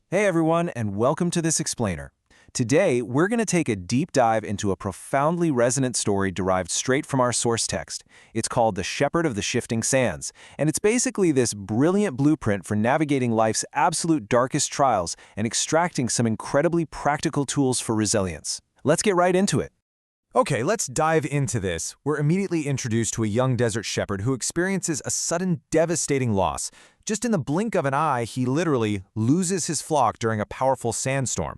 Hey everyone, and welcome to this explainer. Today, we're going to take a deep dive into a profoundly resonant story derived straight from our source text. It's called The Shepherd of the Shifting Sands, and it's basically this brilliant blueprint for navigating life's absolute darkest trials and extracting some incredibly practical tools for resilience. Let's get right into it. Okay, let's dive into this. We're immediately introduced to a young desert shepherd who experiences a sudden devastating loss. Just in the blink of an eye, he literally loses his flock during a powerful sandstorm.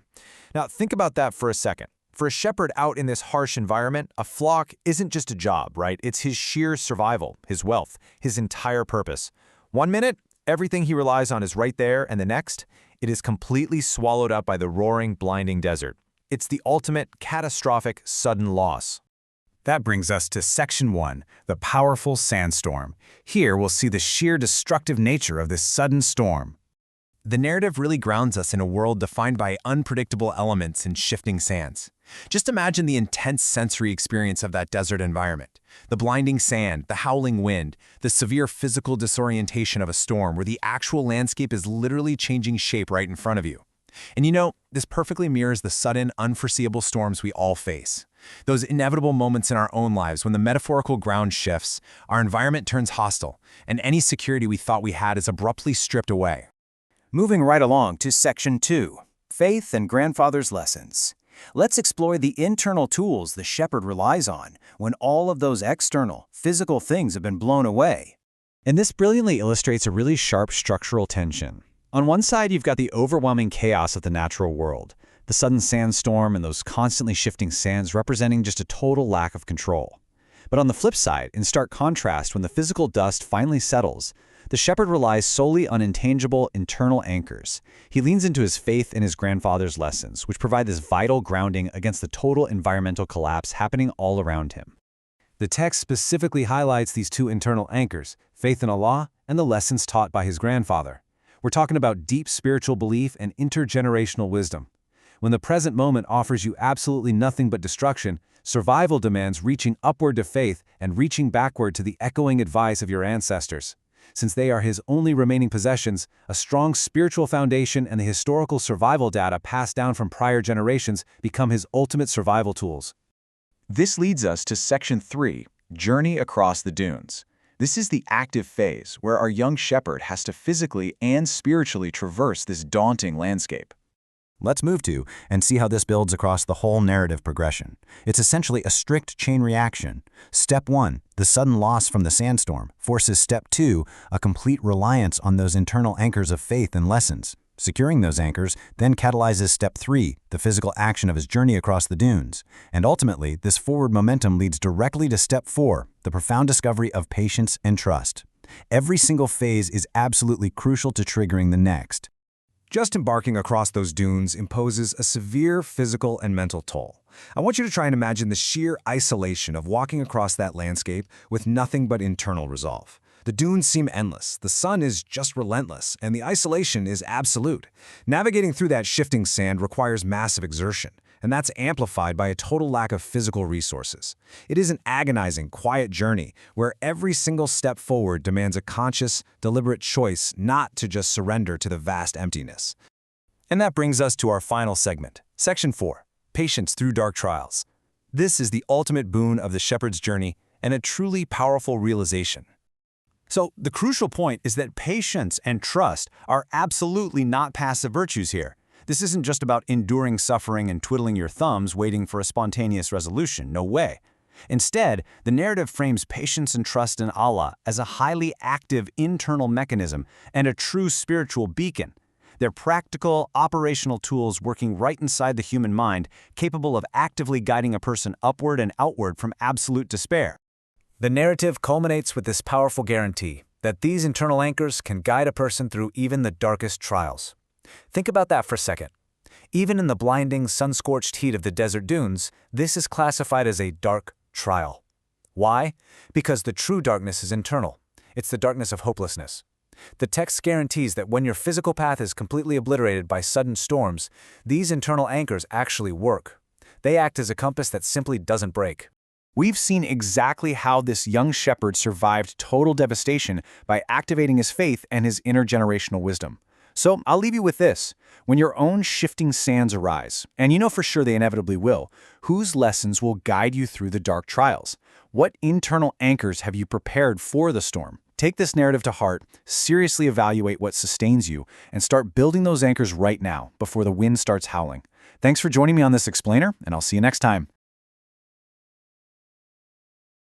Now, think about that for a second. For a shepherd out in this harsh environment, a flock isn't just a job, right? It's his sheer survival, his wealth, his entire purpose. One minute, everything he relies on is right there, and the next, it is completely swallowed up by the roaring, blinding desert. It's the ultimate, catastrophic, sudden loss. That brings us to Section 1, the powerful sandstorm. Here we'll see the sheer destructive nature of this sudden storm. The narrative really grounds us in a world defined by unpredictable elements and shifting sands. Just imagine the intense sensory experience of that desert environment. The blinding sand, the howling wind, the severe physical disorientation of a storm where the actual landscape is literally changing shape right in front of you. And you know, this perfectly mirrors the sudden, unforeseeable storms we all face. Those inevitable moments in our own lives when the metaphorical ground shifts, our environment turns hostile, and any security we thought we had is abruptly stripped away. Moving right along to Section 2, Faith and Grandfather's Lessons. Let's explore the internal tools the shepherd relies on when all of those external, physical things have been blown away. And this brilliantly illustrates a really sharp structural tension. On one side, you've got the overwhelming chaos of the natural world, the sudden sandstorm and those constantly shifting sands representing just a total lack of control. But on the flip side, in stark contrast, when the physical dust finally settles, the shepherd relies solely on intangible internal anchors. He leans into his faith in his grandfather's lessons, which provide this vital grounding against the total environmental collapse happening all around him. The text specifically highlights these two internal anchors, faith in Allah and the lessons taught by his grandfather. We're talking about deep spiritual belief and intergenerational wisdom. When the present moment offers you absolutely nothing but destruction, survival demands reaching upward to faith and reaching backward to the echoing advice of your ancestors. Since they are his only remaining possessions, a strong spiritual foundation and the historical survival data passed down from prior generations become his ultimate survival tools. This leads us to Section 3, Journey Across the Dunes. This is the active phase where our young shepherd has to physically and spiritually traverse this daunting landscape. Let's move to and see how this builds across the whole narrative progression. It's essentially a strict chain reaction. Step 1, the sudden loss from the sandstorm, forces Step 2, a complete reliance on those internal anchors of faith and lessons. Securing those anchors then catalyzes Step 3, the physical action of his journey across the dunes. And ultimately, this forward momentum leads directly to Step 4, the profound discovery of patience and trust. Every single phase is absolutely crucial to triggering the next. Just embarking across those dunes imposes a severe physical and mental toll. I want you to try and imagine the sheer isolation of walking across that landscape with nothing but internal resolve. The dunes seem endless, the sun is just relentless, and the isolation is absolute. Navigating through that shifting sand requires massive exertion, and that's amplified by a total lack of physical resources. It is an agonizing, quiet journey where every single step forward demands a conscious, deliberate choice not to just surrender to the vast emptiness. And that brings us to our final segment, Section 4, Patience Through Dark Trials. This is the ultimate boon of the shepherd's journey and a truly powerful realization. So the crucial point is that patience and trust are absolutely not passive virtues here. This isn't just about enduring suffering and twiddling your thumbs waiting for a spontaneous resolution, no way. Instead, the narrative frames patience and trust in Allah as a highly active internal mechanism and a true spiritual beacon. They're practical, operational tools working right inside the human mind, capable of actively guiding a person upward and outward from absolute despair. The narrative culminates with this powerful guarantee that these internal anchors can guide a person through even the darkest trials. Think about that for a second. Even in the blinding, sun-scorched heat of the desert dunes, this is classified as a dark trial. Why? Because the true darkness is internal. It's the darkness of hopelessness. The text guarantees that when your physical path is completely obliterated by sudden storms, these internal anchors actually work. They act as a compass that simply doesn't break. We've seen exactly how this young shepherd survived total devastation by activating his faith and his intergenerational wisdom. So I'll leave you with this. When your own shifting sands arise, and you know for sure they inevitably will, whose lessons will guide you through the dark trials? What internal anchors have you prepared for the storm? Take this narrative to heart, seriously evaluate what sustains you, and start building those anchors right now before the wind starts howling. Thanks for joining me on this explainer, and I'll see you next time.